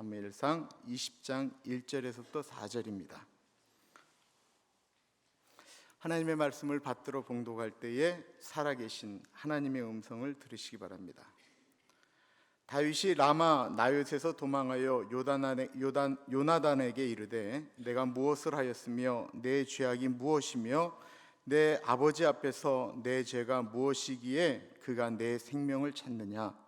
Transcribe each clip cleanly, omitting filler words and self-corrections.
사무엘상 20장 1절에서부터 4절입니다. 하나님의 말씀을 받들어 봉독할 때에 살아계신 하나님의 음성을 들으시기 바랍니다. 다윗이 라마 나요스에서 도망하여 요나단에게 이르되 내가 무엇을 하였으며 내 죄악이 무엇이며 내 아버지 앞에서 내 죄가 무엇이기에 그가 내 생명을 찾느냐.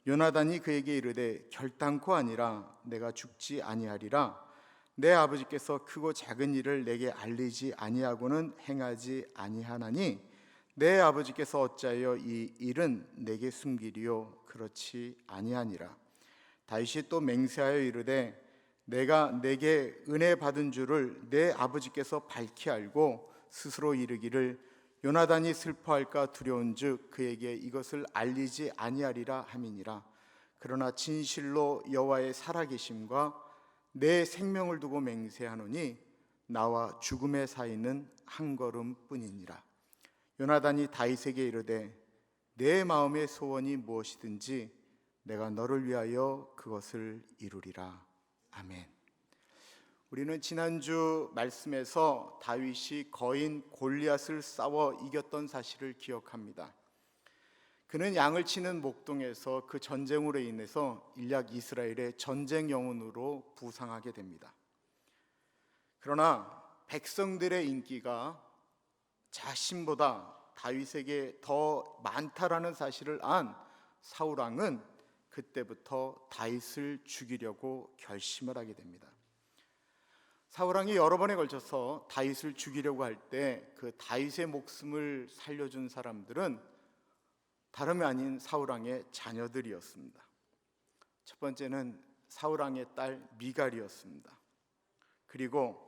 요나단이 그에게 이르되 결단코 아니라 내가 죽지 아니하리라. 내 아버지께서 크고 작은 일을 내게 알리지 아니하고는 행하지 아니하나니 내 아버지께서 어찌하여 이 일은 내게 숨기리요 그렇지 아니하니라. 다윗이 또 맹세하여 이르되 내가 내게 은혜 받은 줄을 내 아버지께서 밝히 알고 스스로 이르기를 요나단이 슬퍼할까 두려운즉 그에게 이것을 알리지 아니하리라 함이니라. 그러나 진실로 여호와의 살아계심과 내 생명을 두고 맹세하노니 나와 죽음의 사이는 한 걸음뿐이니라. 요나단이 다윗에게 이르되 내 마음의 소원이 무엇이든지 내가 너를 위하여 그것을 이루리라. 아멘. 우리는 지난주 말씀에서 다윗이 거인 골리앗을 싸워 이겼던 사실을 기억합니다. 그는 양을 치는 목동에서 그 전쟁으로 인해서 일약 이스라엘의 전쟁 영웅으로 부상하게 됩니다. 그러나 백성들의 인기가 자신보다 다윗에게 더 많다라는 사실을 안 사울 왕은 그때부터 다윗을 죽이려고 결심을 하게 됩니다. 사울 왕이 여러 번에 걸쳐서 다윗을 죽이려고 할 때 그 다윗의 목숨을 살려준 사람들은 다름이 아닌 사울 왕의 자녀들이었습니다. 첫 번째는 사울 왕의 딸 미갈이었습니다. 그리고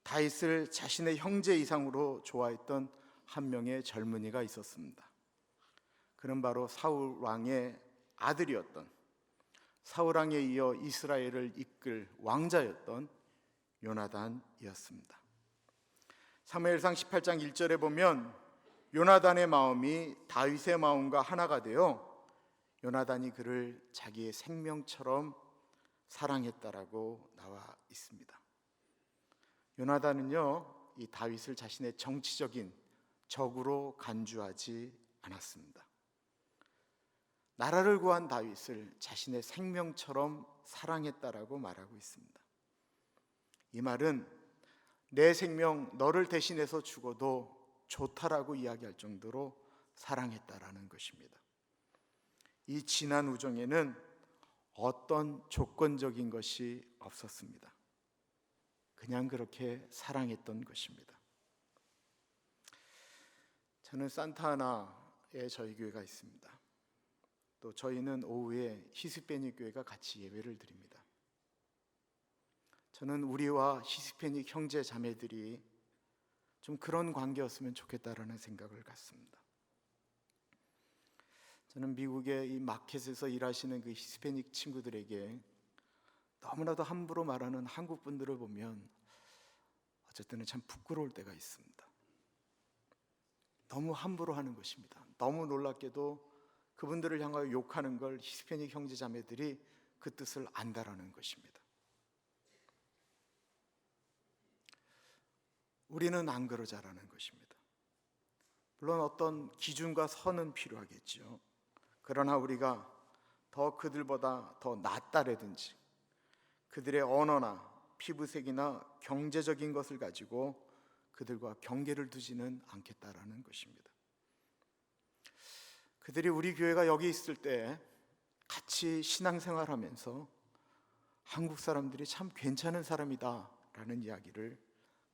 다윗을 자신의 형제 이상으로 좋아했던 한 명의 젊은이가 있었습니다. 그는 바로 사울 왕의 아들이었던, 사울 왕에 이어 이스라엘을 이끌 왕자였던 요나단이었습니다. 사무엘상 18장 1절에 보면 요나단의 마음이 다윗의 마음과 하나가 되어 요나단이 그를 자기의 생명처럼 사랑했다라고 나와 있습니다. 요나단은요, 이 다윗을 자신의 정치적인 적으로 간주하지 않았습니다. 나라를 구한 다윗을 자신의 생명처럼 사랑했다라고 말하고 있습니다. 이 말은 내 생명 너를 대신해서 죽어도 좋다라고 이야기할 정도로 사랑했다라는 것입니다. 이 진한 우정에는 어떤 조건적인 것이 없었습니다. 그냥 그렇게 사랑했던 것입니다. 저는 산타하나에 저희 교회가 있습니다. 또 저희는 오후에 히스패닉 교회가 같이 예배를 드립니다. 저는 우리와 히스패닉 형제 자매들이 좀 그런 관계였으면 좋겠다라는 생각을 갖습니다. 저는 미국의 이 마켓에서 일하시는 그 히스패닉 친구들에게 너무나도 함부로 말하는 한국 분들을 보면 어쩔 때는 참 부끄러울 때가 있습니다. 너무 함부로 하는 것입니다. 너무 놀랍게도 그분들을 향하여 욕하는 걸 히스패닉 형제 자매들이 그 뜻을 안다라는 것입니다. 우리는 안 그러자라는 것입니다. 물론 어떤 기준과 선은 필요하겠죠. 그러나 우리가 더 그들보다 더 낫다라든지 그들의 언어나 피부색이나 경제적인 것을 가지고 그들과 경계를 두지는 않겠다라는 것입니다. 그들이 우리 교회가 여기 있을 때 같이 신앙생활하면서 한국 사람들이 참 괜찮은 사람이다라는 이야기를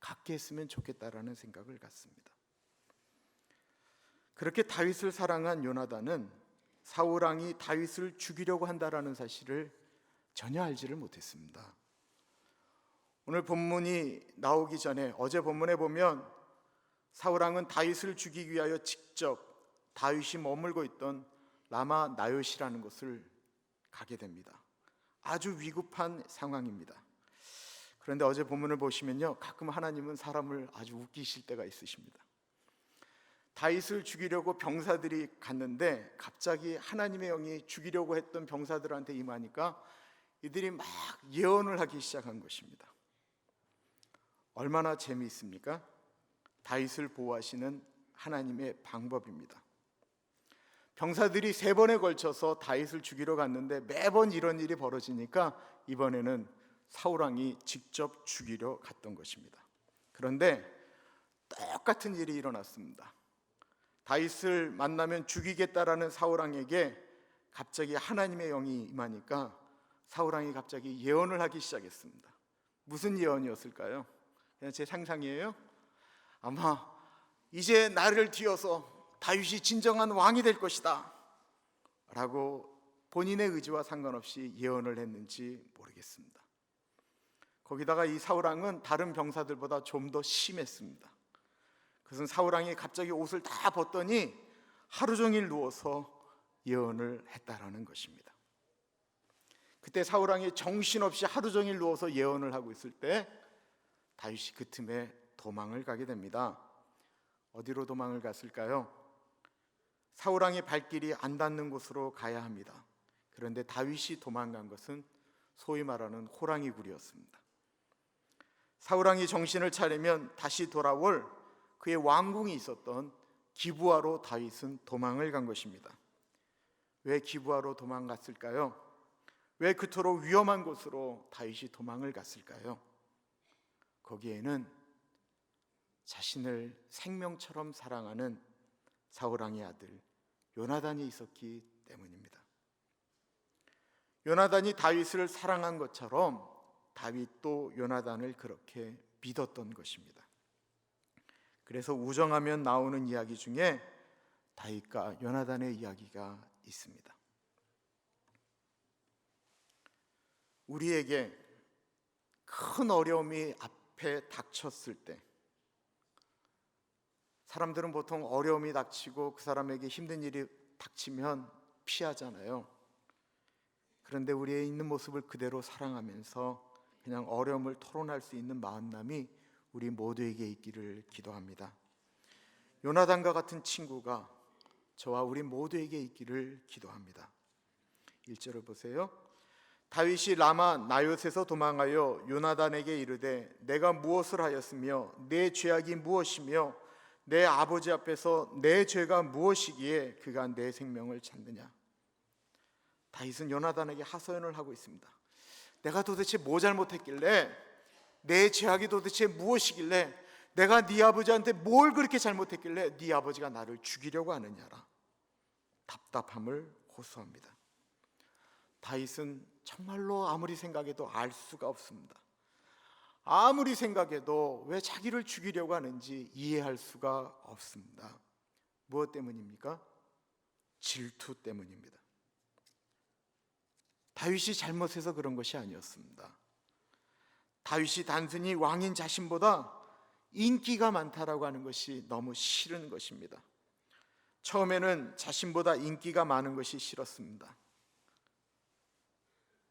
갖게 했으면 좋겠다라는 생각을 갖습니다. 그렇게 다윗을 사랑한 요나단은 사울 왕이 다윗을 죽이려고 한다라는 사실을 전혀 알지를 못했습니다. 오늘 본문이 나오기 전에 어제 본문에 보면 사울 왕은 다윗을 죽이기 위하여 직접 다윗이 머물고 있던 라마 나요시라는 곳을 가게 됩니다. 아주 위급한 상황입니다. 그런데 어제 본문을 보시면요, 가끔 하나님은 사람을 아주 웃기실 때가 있으십니다. 다윗을 죽이려고 병사들이 갔는데 갑자기 하나님의 영이 죽이려고 했던 병사들한테 임하니까 이들이 막 예언을 하기 시작한 것입니다. 얼마나 재미있습니까? 다윗을 보호하시는 하나님의 방법입니다. 병사들이 3번에 걸쳐서 다윗을 죽이러 갔는데 매번 이런 일이 벌어지니까 이번에는 사울왕이 직접 죽이러 갔던 것입니다. 그런데 똑같은 일이 일어났습니다. 다윗을 만나면 죽이겠다라는 사울왕에게 갑자기 하나님의 영이 임하니까 사울왕이 갑자기 예언을 하기 시작했습니다. 무슨 예언이었을까요? 그냥 제 상상이에요. 아마 이제 나를 뒤어서 다윗이 진정한 왕이 될 것이다 라고 본인의 의지와 상관없이 예언을 했는지 모르겠습니다. 거기다가 이 사울왕은 다른 병사들보다 좀 더 심했습니다. 그것은 사울왕이 갑자기 옷을 다 벗더니 하루 종일 누워서 예언을 했다라는 것입니다. 그때 사울왕이 정신없이 하루 종일 누워서 예언을 하고 있을 때 다윗이 그 틈에 도망을 가게 됩니다. 어디로 도망을 갔을까요? 사울왕의 발길이 안 닿는 곳으로 가야 합니다. 그런데 다윗이 도망간 것은 소위 말하는 호랑이 굴이었습니다. 사울왕이 정신을 차리면 다시 돌아올 그의 왕궁이 있었던 기브아로 다윗은 도망을 간 것입니다. 왜 기브아로 도망갔을까요? 왜 그토록 위험한 곳으로 다윗이 도망을 갔을까요? 거기에는 자신을 생명처럼 사랑하는 사울왕의 아들 요나단이 있었기 때문입니다. 요나단이 다윗을 사랑한 것처럼 다윗도 요나단을 그렇게 믿었던 것입니다. 그래서 우정하면 나오는 이야기 중에 다윗과 요나단의 이야기가 있습니다. 우리에게 큰 어려움이 앞에 닥쳤을 때 사람들은 보통 어려움이 닥치고 그 사람에게 힘든 일이 닥치면 피하잖아요. 그런데 우리의 있는 모습을 그대로 사랑하면서 그냥 어려움을 토론할 수 있는 마음남이 우리 모두에게 있기를 기도합니다. 요나단과 같은 친구가 저와 우리 모두에게 있기를 기도합니다. 1절을 보세요. 다윗이 라마 나요스에서 도망하여 요나단에게 이르되 내가 무엇을 하였으며 내 죄악이 무엇이며 내 아버지 앞에서 내 죄가 무엇이기에 그가 내 생명을 찾느냐. 다윗은 요나단에게 하소연을 하고 있습니다. 내가 도대체 뭐 잘못했길래, 내 죄악이 도대체 무엇이길래, 내가 네 아버지한테 뭘 그렇게 잘못했길래 네 아버지가 나를 죽이려고 하느냐라 답답함을 호소합니다. 다윗은 정말로 아무리 생각해도 알 수가 없습니다. 아무리 생각해도 왜 자기를 죽이려고 하는지 이해할 수가 없습니다. 무엇 때문입니까? 질투 때문입니다. 다윗이 잘못해서 그런 것이 아니었습니다. 다윗이 단순히 왕인 자신보다 인기가 많다라고 하는 것이 너무 싫은 것입니다. 처음에는 자신보다 인기가 많은 것이 싫었습니다.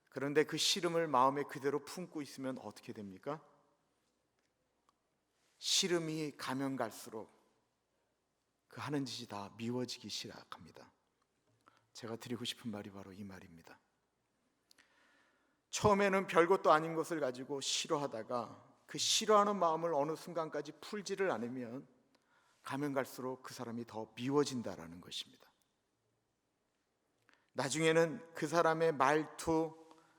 그런데 그 싫음을 마음에 그대로 품고 있으면 어떻게 됩니까? 싫음이 가면 갈수록 그 하는 짓이 다 미워지기 시작합니다. 제가 드리고 싶은 말이 바로 이 말입니다. 처음에는 별것도 아닌 것을 가지고 싫어하다가 그 싫어하는 마음을 어느 순간까지 풀지를 않으면 가면 갈수록 그 사람이 더 미워진다라는 것입니다. 나중에는 그 사람의 말투,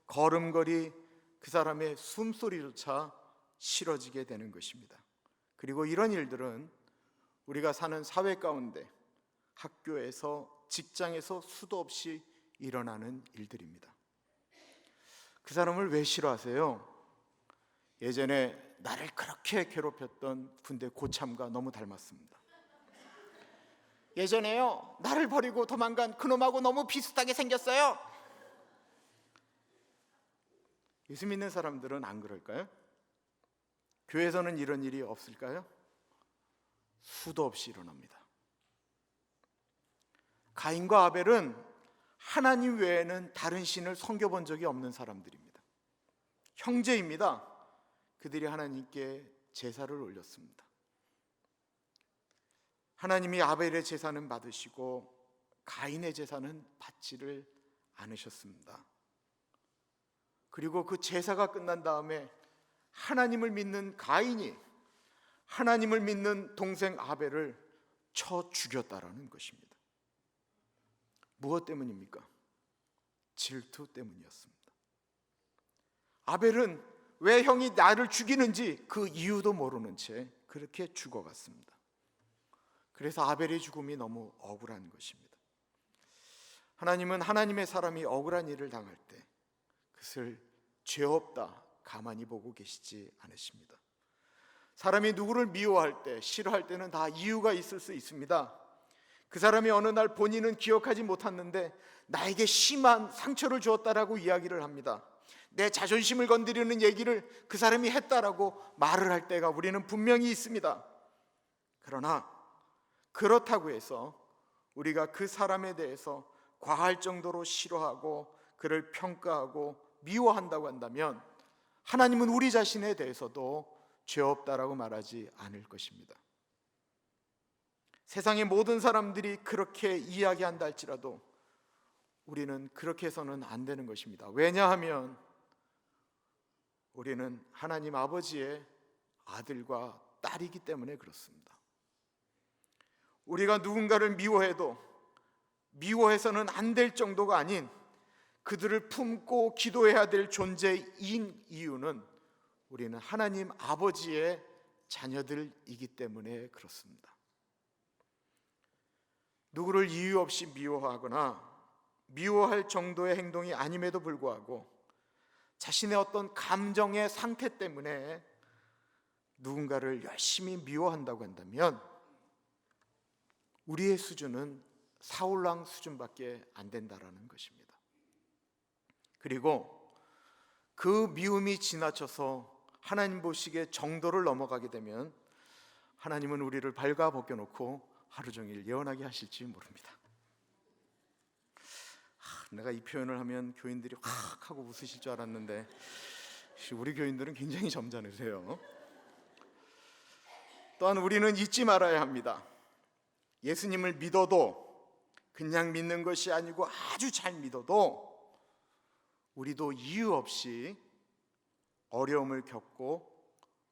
걸음걸이, 그 사람의 숨소리조차 싫어지게 되는 것입니다. 그리고 이런 일들은 우리가 사는 사회 가운데, 학교에서, 직장에서 수도 없이 일어나는 일들입니다. 그 사람을 왜 싫어하세요? 예전에 나를 그렇게 괴롭혔던 군대 고참과 너무 닮았습니다. 예전에요, 나를 버리고 도망간 그놈하고 너무 비슷하게 생겼어요. 예수 믿는 사람들은 안 그럴까요? 교회에서는 이런 일이 없을까요? 수도 없이 일어납니다. 가인과 아벨은 하나님 외에는 다른 신을 섬겨본 적이 없는 사람들입니다. 형제입니다. 그들이 하나님께 제사를 올렸습니다. 하나님이 아벨의 제사는 받으시고 가인의 제사는 받지를 않으셨습니다. 그리고 그 제사가 끝난 다음에 하나님을 믿는 가인이 하나님을 믿는 동생 아벨을 쳐 죽였다라는 것입니다. 무엇 때문입니까? 질투 때문이었습니다. 아벨은 왜 형이 나를 죽이는지 그 이유도 모르는 채 그렇게 죽어갔습니다. 그래서 아벨의 죽음이 너무 억울한 것입니다. 하나님은 하나님의 사람이 억울한 일을 당할 때 그것을 죄 없다 가만히 보고 계시지 않으십니다. 사람이 누구를 미워할 때, 싫어할 때는 다 이유가 있을 수 있습니다. 그 사람이 어느 날 본인은 기억하지 못했는데 나에게 심한 상처를 주었다라고 이야기를 합니다. 내 자존심을 건드리는 얘기를 그 사람이 했다라고 말을 할 때가 우리는 분명히 있습니다. 그러나 그렇다고 해서 우리가 그 사람에 대해서 과할 정도로 싫어하고 그를 평가하고 미워한다고 한다면 하나님은 우리 자신에 대해서도 죄 없다라고 말하지 않을 것입니다. 세상의 모든 사람들이 그렇게 이야기한다 할지라도 우리는 그렇게 해서는 안 되는 것입니다. 왜냐하면 우리는 하나님 아버지의 아들과 딸이기 때문에 그렇습니다. 우리가 누군가를 미워해도 미워해서는 안 될 정도가 아닌 그들을 품고 기도해야 될 존재인 이유는 우리는 하나님 아버지의 자녀들이기 때문에 그렇습니다. 누구를 이유 없이 미워하거나 미워할 정도의 행동이 아님에도 불구하고 자신의 어떤 감정의 상태 때문에 누군가를 열심히 미워한다고 한다면 우리의 수준은 사울왕 수준밖에 안 된다라는 것입니다. 그리고 그 미움이 지나쳐서 하나님 보시기에 정도를 넘어가게 되면 하나님은 우리를 발가벗겨 놓고 하루 종일 예언하게 하실지 모릅니다. 내가 이 표현을 하면 교인들이 확 하고 웃으실 줄 알았는데 우리 교인들은 굉장히 점잖으세요. 또한 우리는 잊지 말아야 합니다. 예수님을 믿어도 그냥 믿는 것이 아니고 아주 잘 믿어도 우리도 이유 없이 어려움을 겪고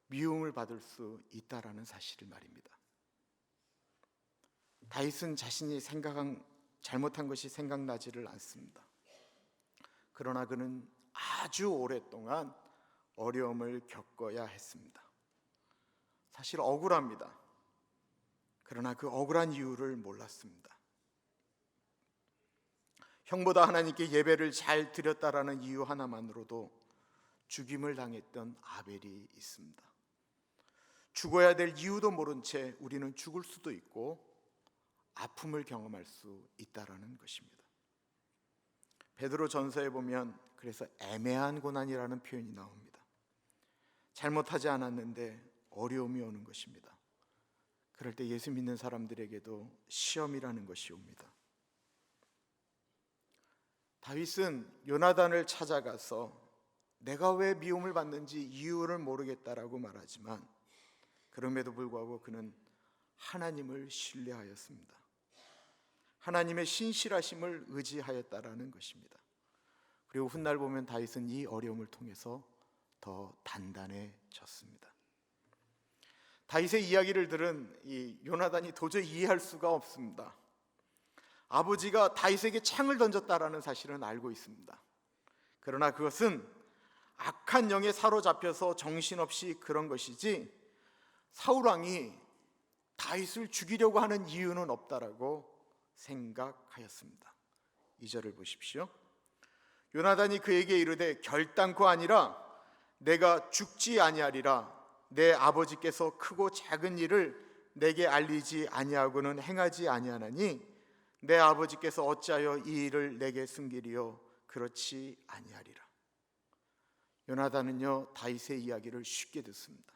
미움을 받을 수 있다라는 사실을 말입니다. 다윗은 자신이 생각한 잘못한 것이 생각나지를 않습니다. 그러나 그는 아주 오랫동안 어려움을 겪어야 했습니다. 사실 억울합니다. 그러나 그 억울한 이유를 몰랐습니다. 형보다 하나님께 예배를 잘 드렸다라는 이유 하나만으로도 죽임을 당했던 아벨이 있습니다. 죽어야 될 이유도 모른 채 우리는 죽을 수도 있고 아픔을 경험할 수 있다라는 것입니다. 베드로 전서에 보면 그래서 애매한 고난이라는 표현이 나옵니다. 잘못하지 않았는데 어려움이 오는 것입니다. 그럴 때 예수 믿는 사람들에게도 시험이라는 것이 옵니다. 다윗은 요나단을 찾아가서 내가 왜 미움을 받는지 이유를 모르겠다라고 말하지만 그럼에도 불구하고 그는 하나님을 신뢰하였습니다. 하나님의 신실하심을 의지하였다라는 것입니다. 그리고 훗날 보면 다윗은 이 어려움을 통해서 더 단단해졌습니다. 다윗의 이야기를 들은 이 요나단이 도저히 이해할 수가 없습니다. 아버지가 다윗에게 창을 던졌다라는 사실은 알고 있습니다. 그러나 그것은 악한 영에 사로잡혀서 정신없이 그런 것이지 사울왕이 다윗을 죽이려고 하는 이유는 없다라고 생각하였습니다. 2절을 보십시오. 요나단이 그에게 이르되 결단코 아니라 내가 죽지 아니하리라. 내 아버지께서 크고 작은 일을 내게 알리지 아니하고는 행하지 아니하나니 내 아버지께서 어찌하여 이 일을 내게 숨기리요? 그렇지 아니하리라. 요나단은요 다윗의 이야기를 쉽게 듣습니다.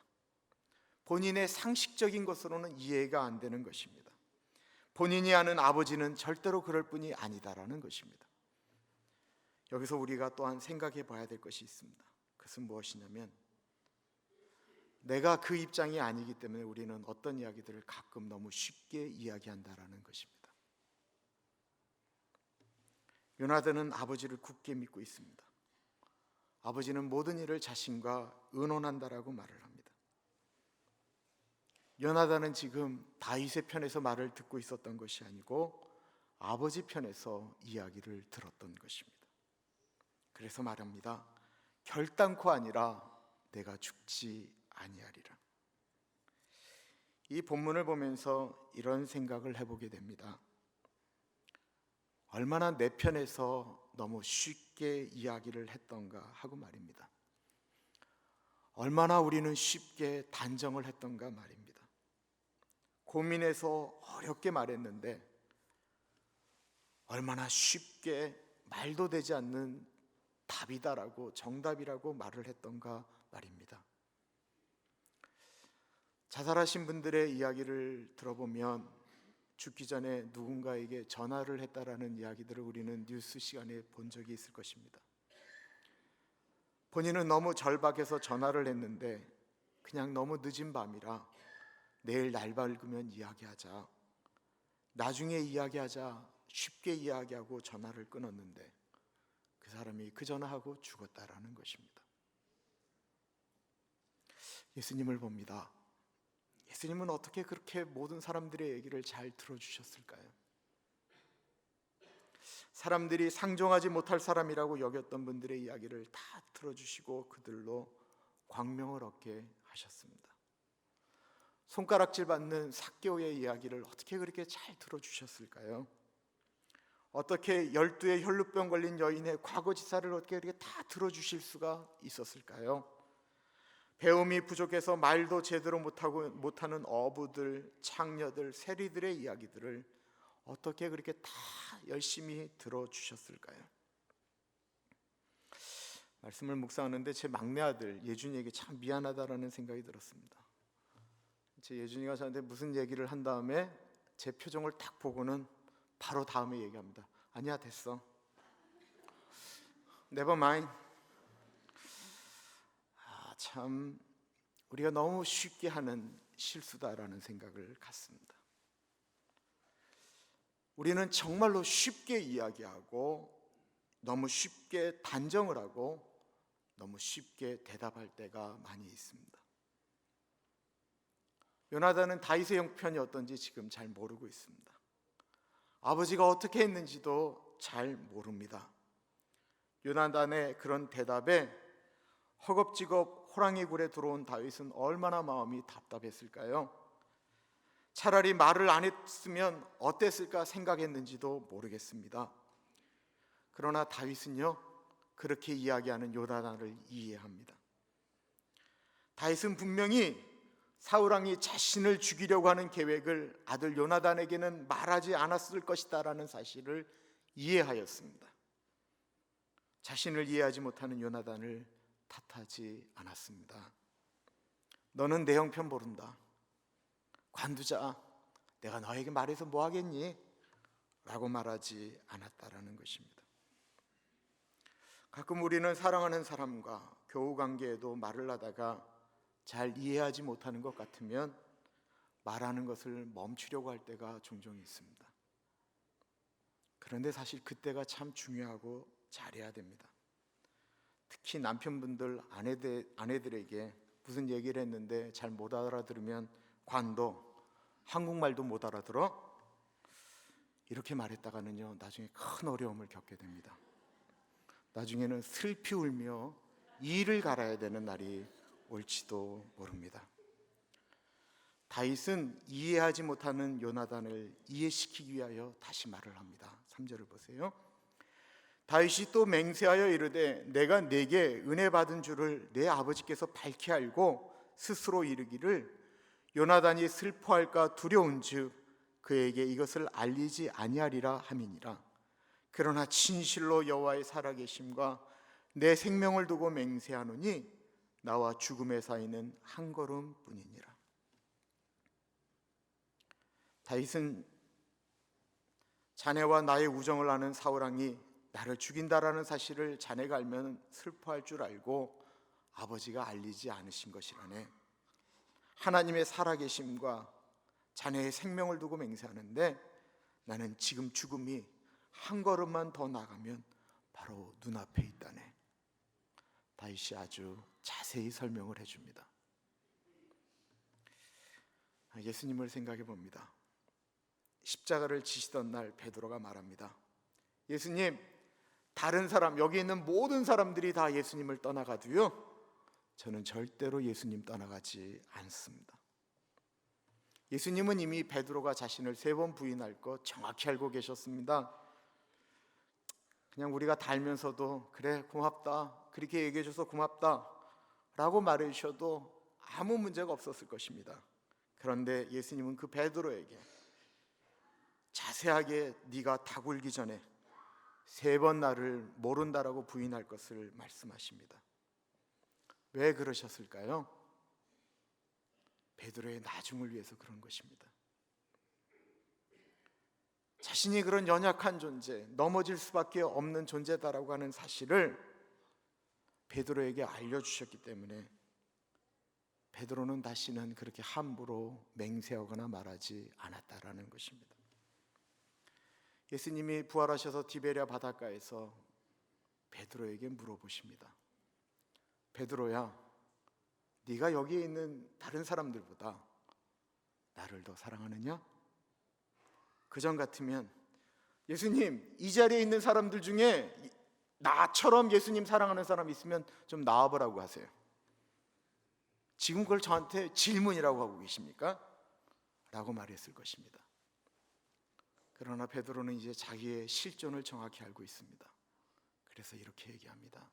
본인의 상식적인 것으로는 이해가 안 되는 것입니다. 본인이 아는 아버지는 절대로 그럴 뿐이 아니다라는 것입니다. 여기서 우리가 또한 생각해 봐야 될 것이 있습니다. 그것은 무엇이냐면 내가 그 입장이 아니기 때문에 우리는 어떤 이야기들을 가끔 너무 쉽게 이야기한다라는 것입니다. 요나단은 아버지를 굳게 믿고 있습니다. 아버지는 모든 일을 자신과 의논한다라고 말을 합니다. 요나단은 지금 다윗의 편에서 말을 듣고 있었던 것이 아니고 아버지 편에서 이야기를 들었던 것입니다. 그래서 말합니다. 결단코 아니라 내가 죽지 아니하리라. 이 본문을 보면서 이런 생각을 해보게 됩니다. 얼마나 내 편에서 너무 쉽게 이야기를 했던가 하고 말입니다. 얼마나 우리는 쉽게 단정을 했던가 말입니다. 고민해서 어렵게 말했는데 얼마나 쉽게 말도 되지 않는 답이다라고 정답이라고 말을 했던가 말입니다. 자살하신 분들의 이야기를 들어보면 죽기 전에 누군가에게 전화를 했다라는 이야기들을 우리는 뉴스 시간에 본 적이 있을 것입니다. 본인은 너무 절박해서 전화를 했는데 그냥 너무 늦은 밤이라 내일 날 밝으면 이야기하자, 나중에 이야기하자 쉽게 이야기하고 전화를 끊었는데 그 사람이 그 전화하고 죽었다라는 것입니다. 예수님을 봅니다. 예수님은 어떻게 그렇게 모든 사람들의 얘기를 잘 들어주셨을까요? 사람들이 상종하지 못할 사람이라고 여겼던 분들의 이야기를 다 들어주시고 그들로 광명을 얻게 하셨습니다. 손가락질 받는 삭개오의 이야기를 어떻게 그렇게 잘 들어주셨을까요? 어떻게 12의 혈루병 걸린 여인의 과거지사를 어떻게 그렇게 다 들어주실 수가 있었을까요? 배움이 부족해서 말도 제대로 못하는 어부들, 창녀들, 세리들의 이야기들을 어떻게 그렇게 다 열심히 들어주셨을까요? 말씀을 묵상하는데 제 막내 아들 예준이에게 참 미안하다라는 생각이 들었습니다. 제 예준이가 저한테 무슨 얘기를 한 다음에 제 표정을 딱 보고는 바로 다음에 얘기합니다. 아니야, 됐어. Never mind. 참 우리가 너무 쉽게 하는 실수다라는 생각을 갖습니다. 우리는 정말로 쉽게 이야기하고 너무 쉽게 단정을 하고 너무 쉽게 대답할 때가 많이 있습니다. 요나단은 다윗의 형편이 어떤지 지금 잘 모르고 있습니다. 아버지가 어떻게 했는지도 잘 모릅니다. 요나단의 그런 대답에 허겁지겁 호랑이 굴에 들어온 다윗은 얼마나 마음이 답답했을까요? 차라리 말을 안 했으면 어땠을까 생각했는지도 모르겠습니다. 그러나 다윗은요, 그렇게 이야기하는 요나단을 이해합니다. 다윗은 분명히 사울왕이 자신을 죽이려고 하는 계획을 아들 요나단에게는 말하지 않았을 것이다라는 사실을 이해하였습니다. 자신을 이해하지 못하는 요나단을 탓하지 않았습니다. 너는 내 형편 모른다. 관두자. 내가 너에게 말해서 뭐 하겠니? 라고 말하지 않았다라는 것입니다. 가끔 우리는 사랑하는 사람과 교우 관계에도 말을 하다가 잘 이해하지 못하는 것 같으면 말하는 것을 멈추려고 할 때가 종종 있습니다. 그런데 사실 그때가 참 중요하고 잘해야 됩니다. 특히 남편분들, 아내들에게 무슨 얘기를 했는데 잘 못 알아들으면 관둬. 한국말도 못 알아들어? 이렇게 말했다가는요, 나중에 큰 어려움을 겪게 됩니다. 나중에는 슬피 울며 이를 갈아야 되는 날이 올지도 모릅니다. 다윗은 이해하지 못하는 요나단을 이해시키기 위하여 다시 말을 합니다. 3절을 보세요. 다윗이 또 맹세하여 이르되 내가 내게 은혜 받은 줄을 내 아버지께서 밝히 알고 스스로 이르기를 요나단이 슬퍼할까 두려운즉 그에게 이것을 알리지 아니하리라 함이니라. 그러나 진실로 여호와의 살아계심과 내 생명을 두고 맹세하노니 나와 죽음의 사이는 한 걸음뿐이니라. 다윗은 자네와 나의 우정을 아는 사울왕이 나를 죽인다라는 사실을 자네가 알면 슬퍼할 줄 알고 아버지가 알리지 않으신 것이라네. 하나님의 살아계심과 자네의 생명을 두고 맹세하는데 나는 지금 죽음이 한 걸음만 더 나가면 바로 눈앞에 있다네. 다윗이 아주 자세히 설명을 해줍니다. 예수님을 생각해 봅니다. 십자가를 지시던 날 베드로가 말합니다. 예수님, 다른 사람, 여기 있는 모든 사람들이 다 예수님을 떠나가도요, 저는 절대로 예수님 떠나가지 않습니다. 예수님은 이미 베드로가 자신을 3번 부인할 것 정확히 알고 계셨습니다. 그냥 우리가 달면서도 그래 고맙다, 그렇게 얘기해줘서 고맙다 라고 말해 주셔도 아무 문제가 없었을 것입니다. 그런데 예수님은 그 베드로에게 자세하게 네가 닭 울기 전에 3번 나를 모른다라고 부인할 것을 말씀하십니다. 왜 그러셨을까요? 베드로의 나중을 위해서 그런 것입니다. 자신이 그런 연약한 존재, 넘어질 수밖에 없는 존재다라고 하는 사실을 베드로에게 알려주셨기 때문에 베드로는 다시는 그렇게 함부로 맹세하거나 말하지 않았다라는 것입니다. 예수님이 부활하셔서 디베랴 바닷가에서 베드로에게 물어보십니다. 베드로야, 네가 여기에 있는 다른 사람들보다 나를 더 사랑하느냐? 그전 같으면 예수님, 이 자리에 있는 사람들 중에 나처럼 예수님 사랑하는 사람 있으면 좀 나와보라고 하세요. 지금 그걸 저한테 질문이라고 하고 계십니까? 라고 말했을 것입니다. 그러나 베드로는 이제 자기의 실존을 정확히 알고 있습니다. 그래서 이렇게 얘기합니다.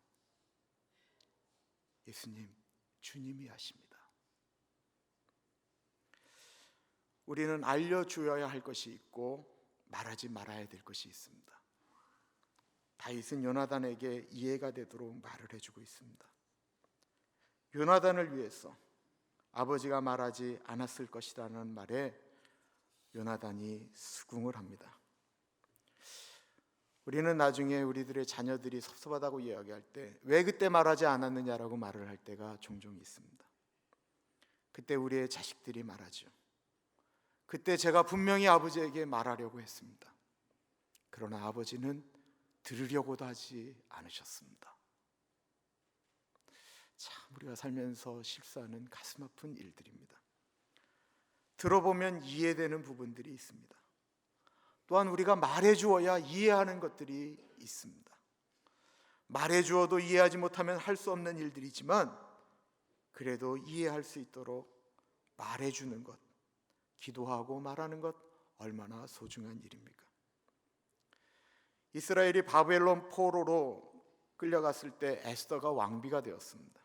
예수님, 주님이 아십니다. 우리는 알려주어야 할 것이 있고 말하지 말아야 될 것이 있습니다. 다윗은 요나단에게 이해가 되도록 말을 해주고 있습니다. 요나단을 위해서 아버지가 말하지 않았을 것이라는 말에 요나단이 수긍을 합니다. 우리는 나중에 우리들의 자녀들이 섭섭하다고 이야기할 때 왜 그때 말하지 않았느냐라고 말을 할 때가 종종 있습니다. 그때 우리의 자식들이 말하죠. 그때 제가 분명히 아버지에게 말하려고 했습니다. 그러나 아버지는 들으려고도 하지 않으셨습니다. 참 우리가 살면서 실수하는 가슴 아픈 일들입니다. 들어보면 이해되는 부분들이 있습니다. 또한 우리가 말해주어야 이해하는 것들이 있습니다. 말해주어도 이해하지 못하면 할 수 없는 일들이지만 그래도 이해할 수 있도록 말해주는 것, 기도하고 말하는 것 얼마나 소중한 일입니까? 이스라엘이 바벨론 포로로 끌려갔을 때 에스더가 왕비가 되었습니다.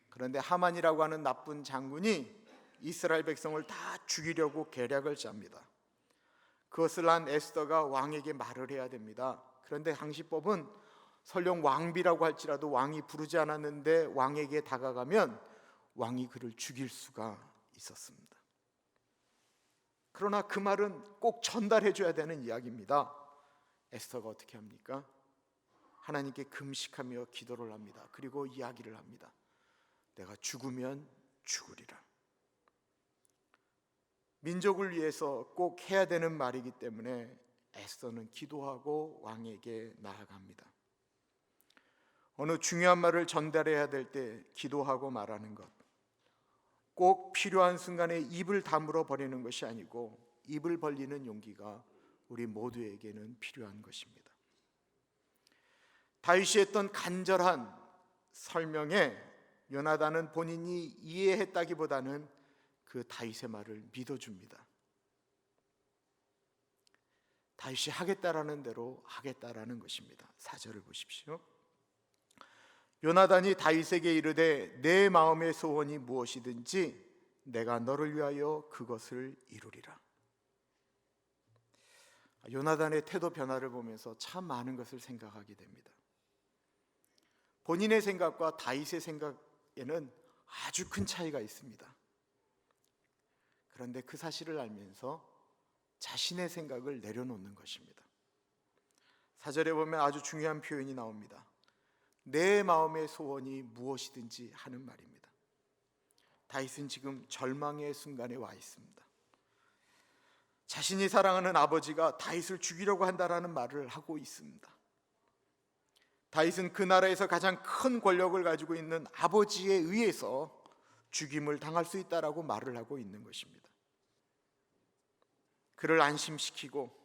그런데 하만이라고 하는 나쁜 장군이 이스라엘 백성을 다 죽이려고 계략을 짭니다. 그것을 한 에스더가 왕에게 말을 해야 됩니다. 그런데 항시법은 설령 왕비라고 할지라도 왕이 부르지 않았는데 왕에게 다가가면 왕이 그를 죽일 수가 있었습니다. 그러나 그 말은 꼭 전달해 줘야 되는 이야기입니다. 에스더가 어떻게 합니까? 하나님께 금식하며 기도를 합니다. 그리고 이야기를 합니다. 내가 죽으면 죽으리라. 민족을 위해서 꼭 해야 되는 말이기 때문에 에스더는 기도하고 왕에게 나아갑니다. 어느 중요한 말을 전달해야 될 때 기도하고 말하는 것, 꼭 필요한 순간에 입을 다물어 버리는 것이 아니고 입을 벌리는 용기가 우리 모두에게는 필요한 것입니다. 다윗이 했던 간절한 설명에 요나단은 본인이 이해했다기보다는 그 다윗의 말을 믿어줍니다. 다윗이 하겠다라는 대로 하겠다라는 것입니다. 4절을 보십시오. 요나단이 다윗에게 이르되 내 마음의 소원이 무엇이든지 내가 너를 위하여 그것을 이루리라. 요나단의 태도 변화를 보면서 참 많은 것을 생각하게 됩니다. 본인의 생각과 다윗의 생각에는 아주 큰 차이가 있습니다. 그런데 그 사실을 알면서 자신의 생각을 내려놓는 것입니다. 4절에 보면 아주 중요한 표현이 나옵니다. 내 마음의 소원이 무엇이든지 하는 말입니다. 다윗은 지금 절망의 순간에 와 있습니다. 자신이 사랑하는 아버지가 다윗을 죽이려고 한다라는 말을 하고 있습니다. 다윗은 그 나라에서 가장 큰 권력을 가지고 있는 아버지에 의해서 죽임을 당할 수 있다라고 말을 하고 있는 것입니다. 그를 안심시키고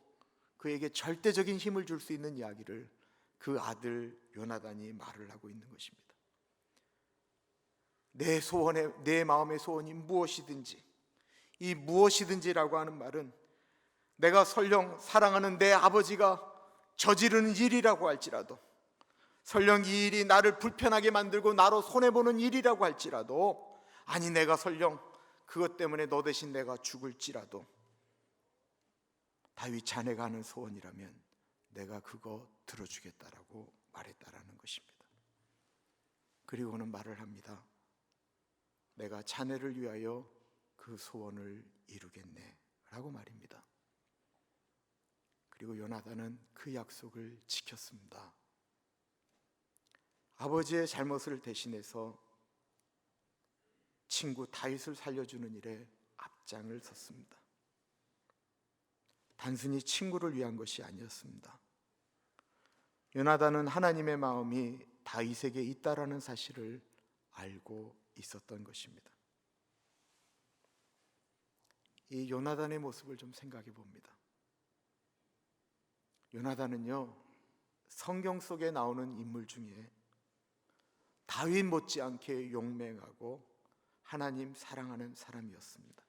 그에게 절대적인 힘을 줄 수 있는 이야기를 그 아들 요나단이 말을 하고 있는 것입니다. 내 마음의 소원이 무엇이든지, 이 무엇이든지라고 하는 말은 내가 설령 사랑하는 내 아버지가 저지르는 일이라고 할지라도, 설령 이 일이 나를 불편하게 만들고 나로 손해보는 일이라고 할지라도, 아니 내가 설령 그것 때문에 너 대신 내가 죽을지라도, 다윗 자네가 하는 소원이라면 내가 그거 들어주겠다라고 말했다라는 것입니다. 그리고는 말을 합니다. 내가 자네를 위하여 그 소원을 이루겠네 라고 말입니다. 그리고 요나단은 그 약속을 지켰습니다. 아버지의 잘못을 대신해서 친구 다윗을 살려주는 일에 앞장을 섰습니다. 단순히 친구를 위한 것이 아니었습니다. 요나단은 하나님의 마음이 다윗에게 있다라는 사실을 알고 있었던 것입니다. 이 요나단의 모습을 좀 생각해 봅니다. 요나단은요, 성경 속에 나오는 인물 중에 다윗 못지않게 용맹하고 하나님 사랑하는 사람이었습니다.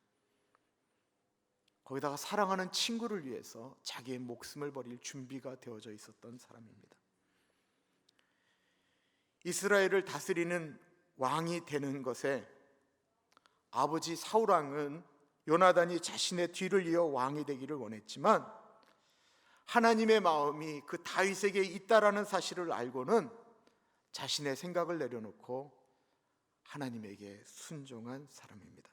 거기다가 사랑하는 친구를 위해서 자기의 목숨을 버릴 준비가 되어져 있었던 사람입니다. 이스라엘을 다스리는 왕이 되는 것에 아버지 사울 왕은 요나단이 자신의 뒤를 이어 왕이 되기를 원했지만, 하나님의 마음이 그 다윗에게 있다라는 사실을 알고는 자신의 생각을 내려놓고 하나님에게 순종한 사람입니다.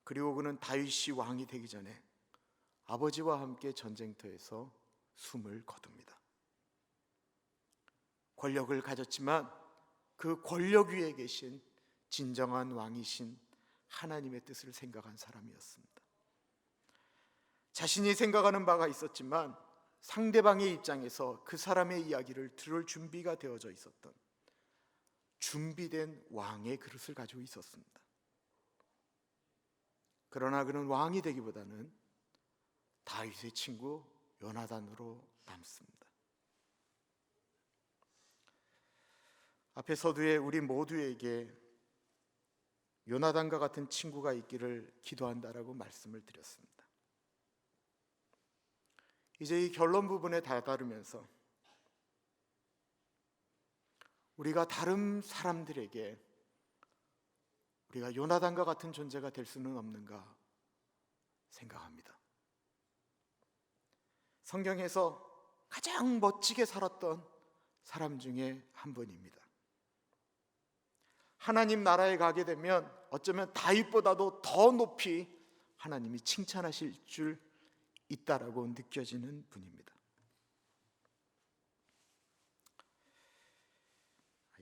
그리고 그는 다윗이 왕이 되기 전에 아버지와 함께 전쟁터에서 숨을 거둡니다. 권력을 가졌지만 그 권력 위에 계신 진정한 왕이신 하나님의 뜻을 생각한 사람이었습니다. 자신이 생각하는 바가 있었지만 상대방의 입장에서 그 사람의 이야기를 들을 준비가 되어져 있었던 준비된 왕의 그릇을 가지고 있었습니다. 그러나 그는 왕이 되기보다는 다윗의 친구 요나단으로 남습니다. 앞에 서두에 우리 모두에게 요나단과 같은 친구가 있기를 기도한다라고 말씀을 드렸습니다. 이제 이 결론 부분에 다다르면서 우리가 다른 사람들에게 우리가 요나단과 같은 존재가 될 수는 없는가 생각합니다. 성경에서 가장 멋지게 살았던 사람 중에 한 분입니다. 하나님 나라에 가게 되면 어쩌면 다윗보다도 더 높이 하나님이 칭찬하실 줄 있다라고 느껴지는 분입니다.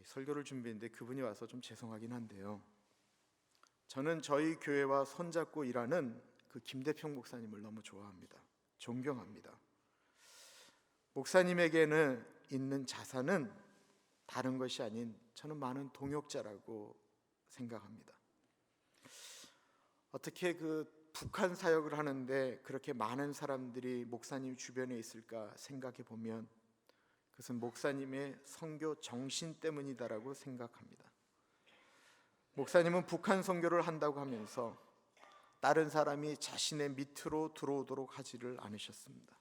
설교를 준비했는데 그분이 와서 좀 죄송하긴 한데요, 저는 저희 교회와 손잡고 일하는 그 김대평 목사님을 너무 좋아합니다. 존경합니다. 목사님에게는 있는 자산은 다른 것이 아닌 저는 많은 동역자라고 생각합니다. 어떻게 그 북한 사역을 하는데 그렇게 많은 사람들이 목사님 주변에 있을까 생각해 보면 그것은 목사님의 선교 정신 때문이다라고 생각합니다. 목사님은 북한 선교를 한다고 하면서 다른 사람이 자신의 밑으로 들어오도록 하지를 않으셨습니다.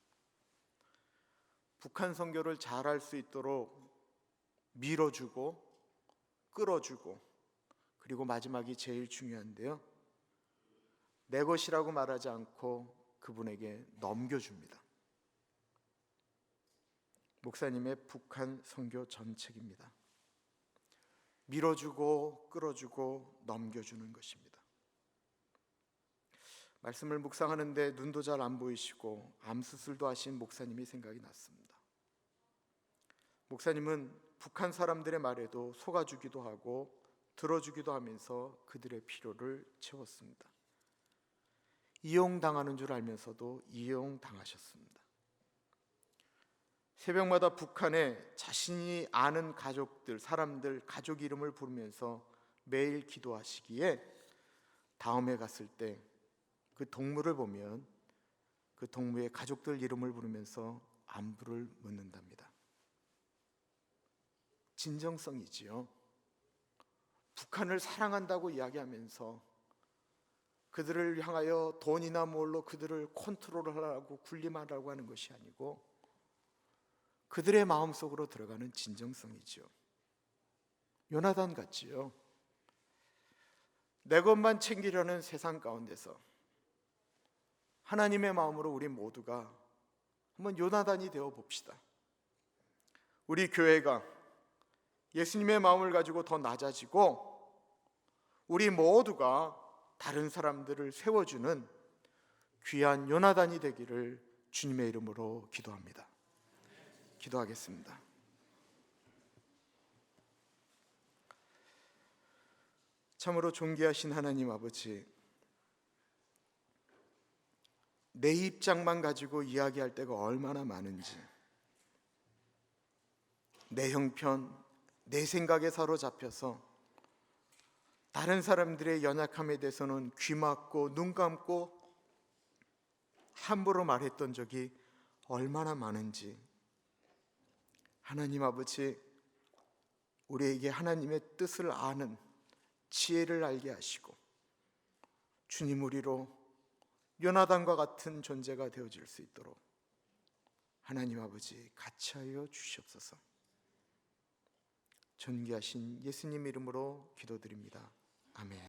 북한 선교를 잘할 수 있도록 밀어주고 끌어주고, 그리고 마지막이 제일 중요한데요, 내 것이라고 말하지 않고 그분에게 넘겨줍니다. 목사님의 북한 선교 전책입니다. 밀어주고 끌어주고 넘겨주는 것입니다. 말씀을 묵상하는데 눈도 잘 안 보이시고 암수술도 하신 목사님이 생각이 났습니다. 목사님은 북한 사람들의 말에도 속아주기도 하고 들어주기도 하면서 그들의 필요를 채웠습니다. 이용당하는 줄 알면서도 이용당하셨습니다. 새벽마다 북한에 자신이 아는 가족들, 사람들, 가족 이름을 부르면서 매일 기도하시기에 다음에 갔을 때 그 동무를 보면 그 동무의 가족들 이름을 부르면서 안부를 묻는답니다. 진정성이지요. 북한을 사랑한다고 이야기하면서 그들을 향하여 돈이나 뭘로 그들을 컨트롤하라고 군림하라고 하는 것이 아니고 그들의 마음속으로 들어가는 진정성이죠. 요나단 같지요. 내 것만 챙기려는 세상 가운데서 하나님의 마음으로 우리 모두가 한번 요나단이 되어 봅시다. 우리 교회가 예수님의 마음을 가지고 더 낮아지고 우리 모두가 다른 사람들을 세워주는 귀한 요나단이 되기를 주님의 이름으로 기도합니다. 기도하겠습니다. 참으로 존귀하신 하나님 아버지, 내 입장만 가지고 이야기할 때가 얼마나 많은지, 내 형편, 내 생각에 사로잡혀서 다른 사람들의 연약함에 대해서는 귀 막고 눈 감고 함부로 말했던 적이 얼마나 많은지, 하나님 아버지, 우리에게 하나님의 뜻을 아는 지혜를 알게 하시고 주님 우리로 요나단과 같은 존재가 되어질 수 있도록 하나님 아버지 같이 하여 주시옵소서. 존귀하신 예수님 이름으로 기도드립니다. 아멘.